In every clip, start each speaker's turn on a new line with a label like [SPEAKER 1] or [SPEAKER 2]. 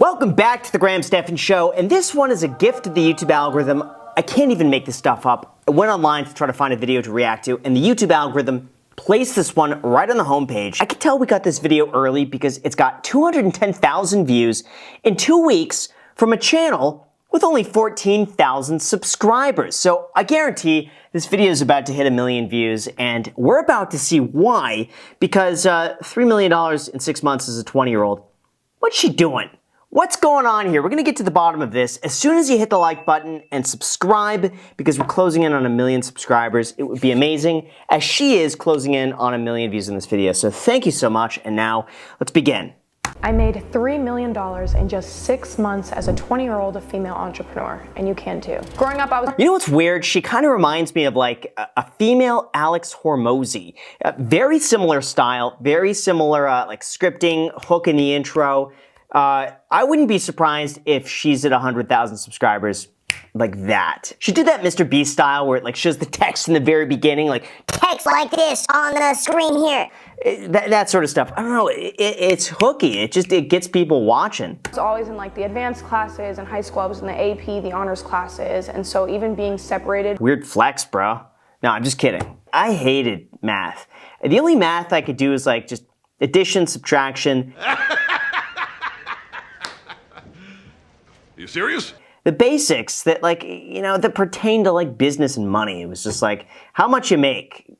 [SPEAKER 1] Welcome back to the Graham Stephan Show, and this one is a gift to the YouTube algorithm. I can't even make this stuff up. I went online to try to find a video to react to, and the YouTube algorithm placed this one right on the homepage. I could tell we got this video early because it's got 210,000 views in 2 weeks from a channel with only 14,000 subscribers. So I guarantee this video is about to hit 1 million views, and we're about to see why, because $3 million in 6 months as a 20-year-old, what's she doing? What's going on here? We're going to get to the bottom of this as soon as you hit the like button and subscribe, because we're closing in on 1 million subscribers. It would be amazing, as she is closing in on 1 million views in this video. So thank you so much, and now let's begin.
[SPEAKER 2] I made $3 million in just 6 months as a 20-year-old female entrepreneur, and you can too. Growing up, I was...
[SPEAKER 1] You know what's weird? She kind of reminds me of like a female Alex Hormozy. Very similar style, very similar like scripting, hook in the intro. I wouldn't be surprised if she's at 100,000 subscribers like that. She did that Mr. Beast style where it like shows the text in the very beginning, like text like this on the screen here. That sort of stuff. I don't know, it's hooky. It gets people watching.
[SPEAKER 2] I was always in like the advanced classes in high school. I was in the AP, the honors classes, and so even being separated.
[SPEAKER 1] Weird flex, bro. No, I'm just kidding. I hated math. The only math I could do is like just addition, subtraction.
[SPEAKER 3] You serious?
[SPEAKER 1] The basics that like, you know, that pertain to like business and money. It was just like, how much you make.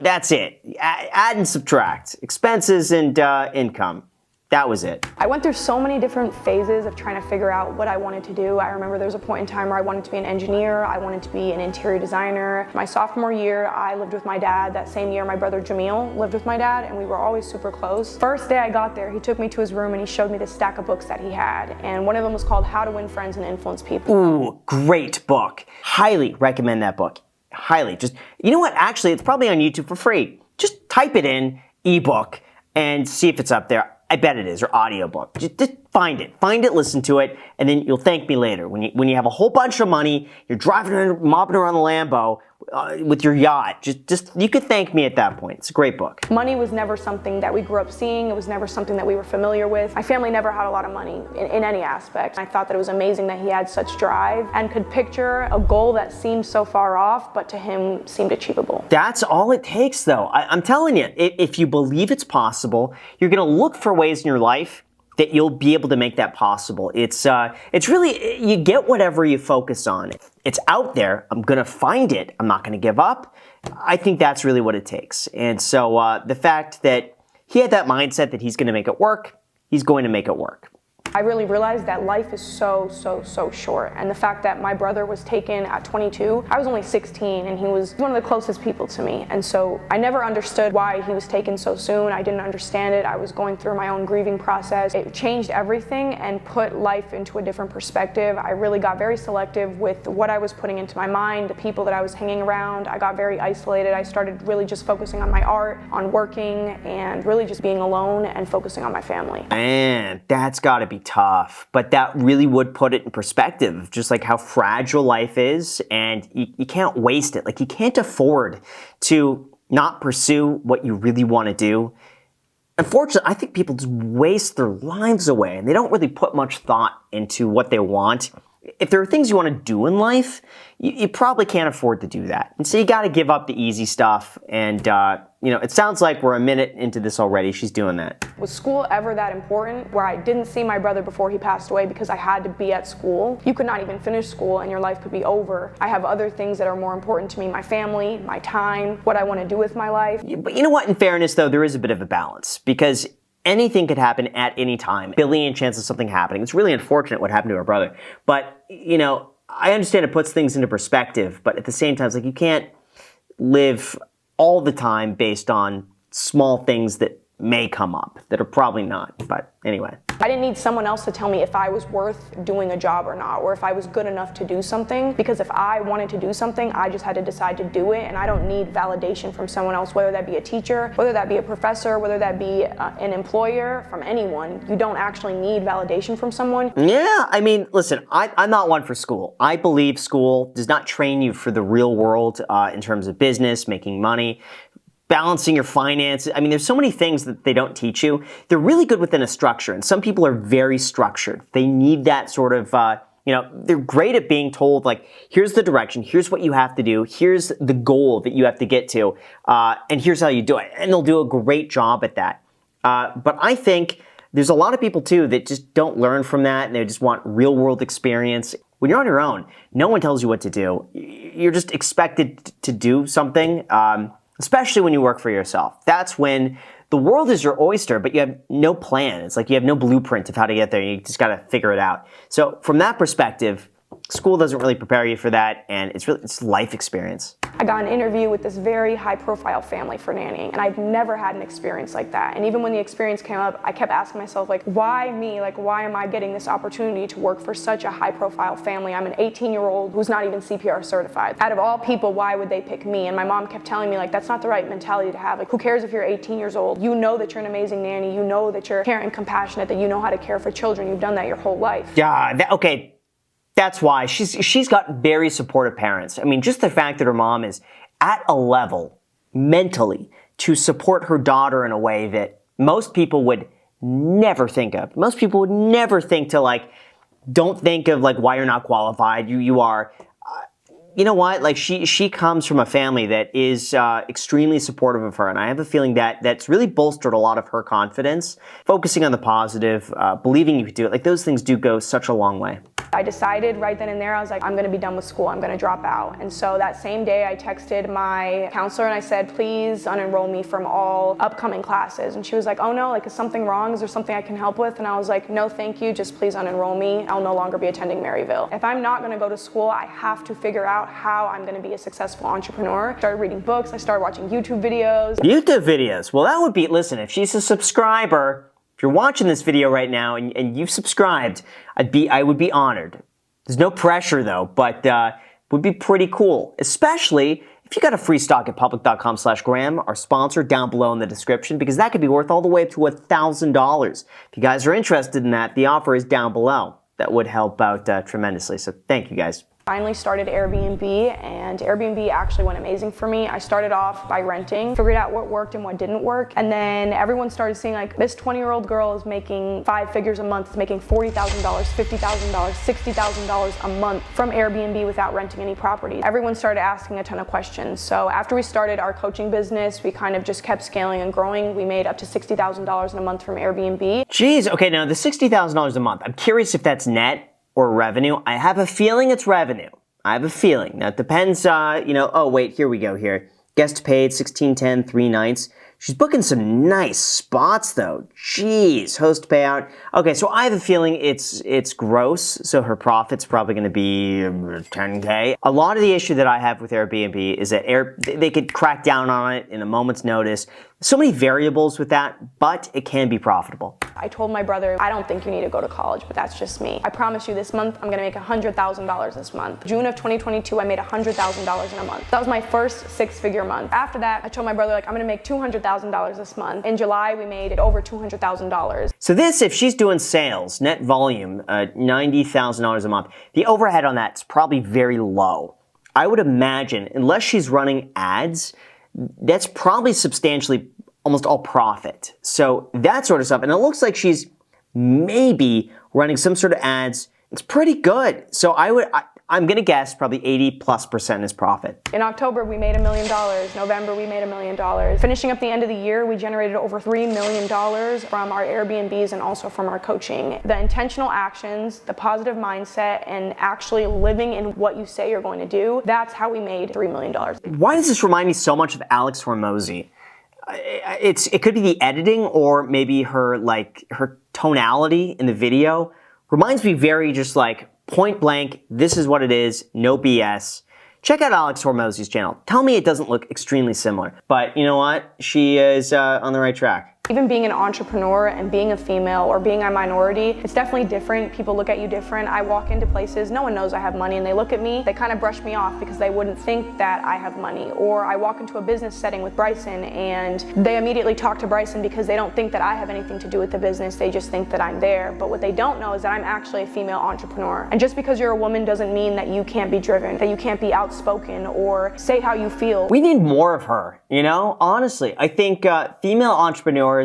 [SPEAKER 1] That's it. Add and subtract. Expenses and income. That was it.
[SPEAKER 2] I went through so many different phases of trying to figure out what I wanted to do. I remember there was a point in time where I wanted to be an engineer. I wanted to be an interior designer. My sophomore year, I lived with my dad. That same year, my brother Jamil lived with my dad, and we were always super close. First day I got there, he took me to his room and he showed me this stack of books that he had. And one of them was called How to Win Friends and Influence People.
[SPEAKER 1] Ooh, great book. Highly recommend that book. Highly. Just, you know what? Actually, it's probably on YouTube for free. Just type it in, ebook, and see if it's up there. I bet it is, or audiobook. Just find it, listen to it, and then you'll thank me later. When you have a whole bunch of money, you're driving around, mopping around the Lambo with your yacht. Just you could thank me at that point. It's a great book.
[SPEAKER 2] Money was never something that we grew up seeing. It was never something that we were familiar with. My family never had a lot of money in any aspect. I thought that it was amazing that he had such drive and could picture a goal that seemed so far off, but to him seemed achievable.
[SPEAKER 1] That's all it takes, though. I'm telling you, if you believe it's possible, you're going to look for ways in your life that you'll be able to make that possible. It's really, you get whatever you focus on. It's out there. I'm gonna find it. I'm not gonna give up. I think that's really what it takes. And so the fact that he had that mindset that he's gonna make it work, he's going to make it work.
[SPEAKER 2] I really realized that life is so short, and the fact that my brother was taken at 22, I was only 16, and he was one of the closest people to me, and so I never understood why he was taken so soon. I didn't understand it. I was going through my own grieving process. It changed everything and put life into a different perspective. I really got very selective with what I was putting into my mind, the people that I was hanging around. I got very isolated. I started really just focusing on my art, on working, and really just being alone and focusing on my family.
[SPEAKER 1] Man, that's gotta be tough, but that really would put it in perspective, just like how fragile life is, and you can't waste it. Like, you can't afford to not pursue what you really want to do. Unfortunately, I think people just waste their lives away, and they don't really put much thought into what they want. If there are things you want to do in life, you probably can't afford to do that. And so you got to give up the easy stuff. And, you know, it sounds like we're a minute into this already. She's doing that.
[SPEAKER 2] Was school ever that important where I didn't see my brother before he passed away because I had to be at school? You could not even finish school and your life could be over. I have other things that are more important to me, my family, my time, what I want to do with my life.
[SPEAKER 1] But you know what? In fairness, though, there is a bit of a balance, because anything could happen at any time. Billion chances of something happening. It's really unfortunate what happened to her brother. But, you know, I understand it puts things into perspective, but at the same time, it's like you can't live all the time based on small things that may come up, that are probably not. But anyway.
[SPEAKER 2] I didn't need someone else to tell me if I was worth doing a job or not, or if I was good enough to do something, because if I wanted to do something, I just had to decide to do it, and I don't need validation from someone else, whether that be a teacher, whether that be a professor, whether that be an employer, from anyone. You don't actually need validation from someone.
[SPEAKER 1] Yeah, I mean, listen, I'm not one for school. I believe school does not train you for the real world in terms of business, making money. balancing your finances. I mean, there's so many things that they don't teach you. They're really good within a structure, and some people are very structured. They need that sort of, they're great at being told, like, here's the direction, here's what you have to do, here's the goal that you have to get to, and here's how you do it. And they'll do a great job at that. But I think there's a lot of people, too, that just don't learn from that, and they just want real-world experience. When you're on your own, no one tells you what to do. You're just expected to do something, especially when you work for yourself. That's when the world is your oyster, but you have no plan. It's like you have no blueprint of how to get there. You just got to figure it out. So from that perspective, school doesn't really prepare you for that, and it's life experience.
[SPEAKER 2] I got an interview with this very high-profile family for nannying, and I've never had an experience like that. And even when the experience came up, I kept asking myself, like, why me? Like, why am I getting this opportunity to work for such a high-profile family? I'm an 18-year-old who's not even CPR certified. Out of all people, why would they pick me? And my mom kept telling me, like, that's not the right mentality to have. Like, who cares if you're 18 years old? You know that you're an amazing nanny. You know that you're caring and compassionate, that you know how to care for children. You've done that your whole life.
[SPEAKER 1] Yeah, okay. That's why she's got very supportive parents. I mean, just the fact that her mom is at a level mentally to support her daughter in a way that most people would never think of. Most people would never think to, like, don't think of, like, why you're not qualified. You are. You know what? Like, she comes from a family that is extremely supportive of her, and I have a feeling that that's really bolstered a lot of her confidence. Focusing on the positive, believing you could do it, like, those things do go such a long way.
[SPEAKER 2] I decided right then and there, I was like, I'm gonna be done with school, I'm gonna drop out. And so that same day I texted my counselor and I said, please unenroll me from all upcoming classes. And she was like, oh no, like, is something wrong? Is there something I can help with? And I was like, no, thank you, just please unenroll me. I'll no longer be attending Maryville. If I'm not gonna go to school, I have to figure out how I'm gonna be a successful entrepreneur. I started reading books, I started watching YouTube videos.
[SPEAKER 1] YouTube videos, well, that would be, listen, if she's a subscriber, if you're watching this video right now and you've subscribed, I would be honored. There's no pressure though, but would be pretty cool, especially if you got a free stock at public.com/Graham, our sponsor, down below in the description, because that could be worth all the way up to $1,000. If you guys are interested in that, the offer is down below. That would help out tremendously, so thank you guys.
[SPEAKER 2] Finally started Airbnb, and Airbnb actually went amazing for me. I started off by renting, figured out what worked and what didn't work, and then everyone started seeing, like, this 20-year-old girl is making 5 figures a month, is making $40,000, $50,000, $60,000 a month from Airbnb without renting any property. Everyone started asking a ton of questions. So after we started our coaching business, we kind of just kept scaling and growing. We made up to $60,000 in a month from Airbnb.
[SPEAKER 1] Jeez, okay, now the $60,000 a month, I'm curious if that's net or revenue. I have a feeling it's revenue. I have a feeling. Now it depends, oh wait, here we go here. Guest paid, 1610, 3 nights. She's booking some nice spots though. Jeez, host payout. Okay, so I have a feeling it's gross, so her profit's probably gonna be 10K. A lot of the issue that I have with Airbnb is that they could crack down on it in a moment's notice. So many variables with that, but it can be profitable.
[SPEAKER 2] I told my brother, I don't think you need to go to college, but that's just me. I promise you this month, I'm gonna make $100,000 this month. June of 2022, I made $100,000 in a month. That was my first 6-figure month. After that, I told my brother, like, I'm gonna make $200,000 this month. In July, we made over $200,000.
[SPEAKER 1] So this, if she's doing sales, net volume, $90,000 a month, the overhead on that's probably very low. I would imagine, unless she's running ads, that's probably substantially almost all profit. So that sort of stuff. And it looks like she's maybe running some sort of ads. It's pretty good. So I'm going to guess probably 80+% is profit.
[SPEAKER 2] In October, we made $1 million. November, we made $1 million. Finishing up the end of the year, we generated over $3 million from our Airbnbs and also from our coaching. The intentional actions, the positive mindset, and actually living in what you say you're going to do, that's how we made $3 million.
[SPEAKER 1] Why does this remind me so much of Alex Hormozi? It could be the editing or maybe her tonality in the video. Reminds me very just like point blank, this is what it is, no BS. Check out Alex Hormozi's channel. Tell me it doesn't look extremely similar. But you know what? She is on the right track.
[SPEAKER 2] Even being an entrepreneur and being a female or being a minority, it's definitely different. People look at you different. I walk into places, no one knows I have money, and they look at me, they kind of brush me off because they wouldn't think that I have money. Or I walk into a business setting with Bryson and they immediately talk to Bryson because they don't think that I have anything to do with the business, they just think that I'm there. But what they don't know is that I'm actually a female entrepreneur. And just because you're a woman doesn't mean that you can't be driven, that you can't be outspoken or say how you feel.
[SPEAKER 1] We need more of her, you know? Honestly, I think female entrepreneurs,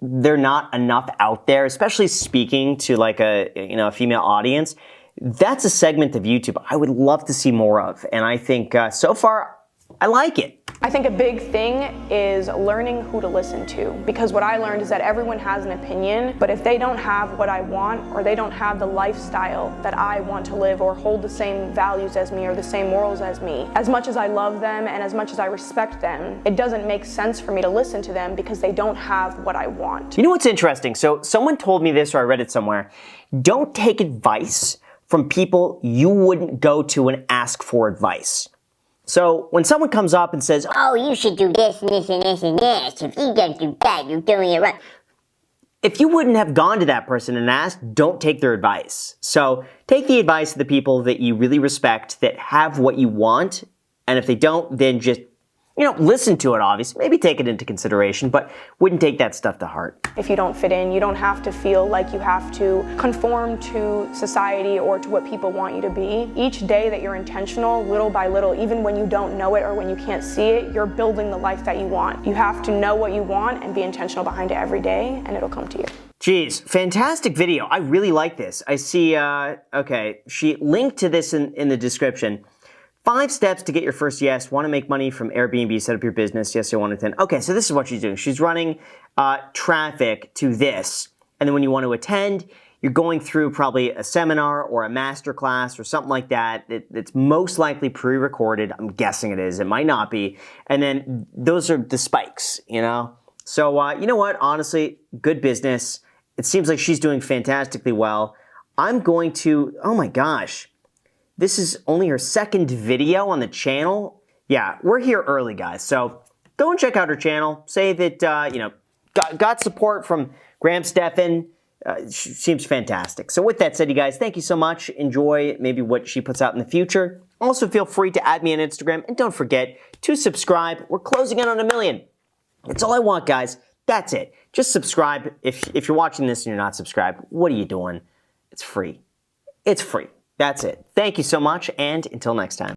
[SPEAKER 1] they're not enough out there, especially speaking to like a female audience. That's a segment of YouTube I would love to see more of, and I think so far I like it.
[SPEAKER 2] I think a big thing is learning who to listen to, because what I learned is that everyone has an opinion, but if they don't have what I want, or they don't have the lifestyle that I want to live, or hold the same values as me or the same morals as me, as much as I love them and as much as I respect them, it doesn't make sense for me to listen to them because they don't have what I want.
[SPEAKER 1] You know what's interesting? So someone told me this, or I read it somewhere. Don't take advice from people you wouldn't go to and ask for advice. So when someone comes up and says,
[SPEAKER 4] oh, you should do this and this and this and this. If you don't do that, you're doing it right.
[SPEAKER 1] if you wouldn't have gone to that person and asked, don't take their advice. So take the advice of the people that you really respect, that have what you want, and if they don't, then just, listen to it, obviously. Maybe take it into consideration, but wouldn't take that stuff to heart.
[SPEAKER 2] If you don't fit in, you don't have to feel like you have to conform to society or to what people want you to be. Each day that you're intentional, little by little, even when you don't know it or when you can't see it, you're building the life that you want. You have to know what you want and be intentional behind it every day, and it'll come to you.
[SPEAKER 1] Geez, fantastic video. I really like this. I see, okay, she linked to this in the description. 5 steps to get your first yes. Want to make money from Airbnb, set up your business. Yes, you want to attend. Okay, so this is what she's doing. She's running traffic to this. And then when you want to attend, you're going through probably a seminar or a master class or something like that. It's most likely pre-recorded. I'm guessing it is. It might not be. And then those are the spikes, So, you know what? Honestly, good business. It seems like she's doing fantastically well. I'm going to, oh my gosh. This is only her second video on the channel. Yeah, we're here early, guys. So go and check out her channel. Say that, got support from Graham Stephan. She seems fantastic. So with that said, you guys, thank you so much. Enjoy maybe what she puts out in the future. Also, feel free to add me on Instagram. And don't forget to subscribe. We're closing in on 1 million. That's all I want, guys. That's it. Just subscribe. If you're watching this and you're not subscribed, what are you doing? It's free. It's free. That's it. Thank you so much, and until next time.